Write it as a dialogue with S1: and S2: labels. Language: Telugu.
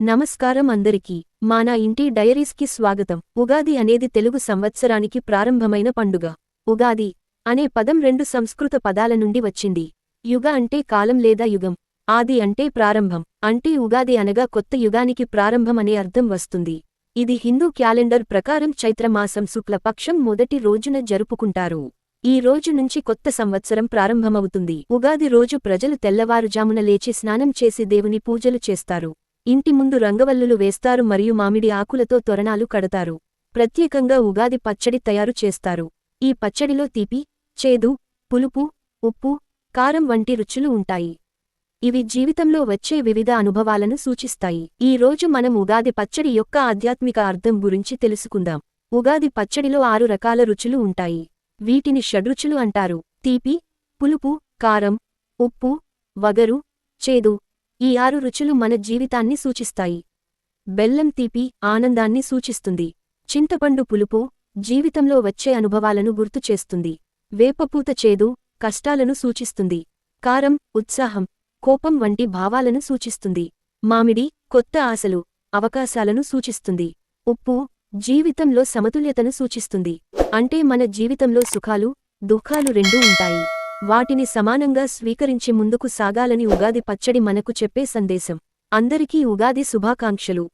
S1: నమస్కారం అందరికీ. మన ఇంటి డైరీస్కి స్వాగతం. ఉగాది అనేది తెలుగు సంవత్సరానికి ప్రారంభమైన పండుగ. ఉగాది అనే పదం రెండు సంస్కృత పదాల నుండి వచ్చింది. యుగ అంటే కాలం లేదా యుగం. ఆది అంటే ప్రారంభం. అంటే ఉగాది అనగా కొత్త యుగానికి ప్రారంభం అనే అర్థం వస్తుంది. ఇది హిందూ క్యాలెండర్ ప్రకారం చైత్రమాసం శుక్లపక్షం మొదటి రోజున జరుపుకుంటారు. ఈ రోజు నుంచి కొత్త సంవత్సరం ప్రారంభమవుతుంది. ఉగాది రోజు ప్రజలు తెల్లవారుజామున లేచి స్నానం చేసి దేవుని పూజలు చేస్తారు. ఇంటి ముందు రంగవల్లులు వేస్తారు మరియు మామిడి ఆకులతో తోరణాలు కడతారు. ప్రత్యేకంగా ఉగాది పచ్చడి తయారు చేస్తారు. ఈ పచ్చడిలో తీపి, చేదు, పులుపు, ఉప్పు, కారం వంటి రుచులు ఉంటాయి. ఇవి జీవితంలో వచ్చే వివిధ అనుభవాలను సూచిస్తాయి. ఈ రోజు మనం ఉగాది పచ్చడి యొక్క ఆధ్యాత్మిక అర్థం గురించి తెలుసుకుందాం. ఉగాది పచ్చడిలో 6 రకాల రుచులు ఉంటాయి. వీటిని షడ్రుచులు అంటారు. తీపి, పులుపు, కారం, ఉప్పు, వగరు, చేదు. ఈ 6 రుచులు మన జీవితాన్ని సూచిస్తాయి. బెల్లం తీపి, ఆనందాన్ని సూచిస్తుంది. చింతపండు పులుపు, జీవితంలో వచ్చే అనుభవాలను గుర్తుచేస్తుంది. వేపపూత చేదు, కష్టాలను సూచిస్తుంది. కారం, ఉత్సాహం, కోపం వంటి భావాలను సూచిస్తుంది. మామిడి, కొత్త ఆశలు, అవకాశాలను సూచిస్తుంది. ఉప్పు, జీవితంలో సమతుల్యతను సూచిస్తుంది. అంటే మన జీవితంలో సుఖాలు, దుఃఖాలు రెండూ ఉంటాయి. వాటిని సమానంగా స్వీకరించి ముందుకు సాగాలని ఉగాది పచ్చడి మనకు చెప్పే సందేశం. అందరికీ ఉగాది శుభాకాంక్షలు.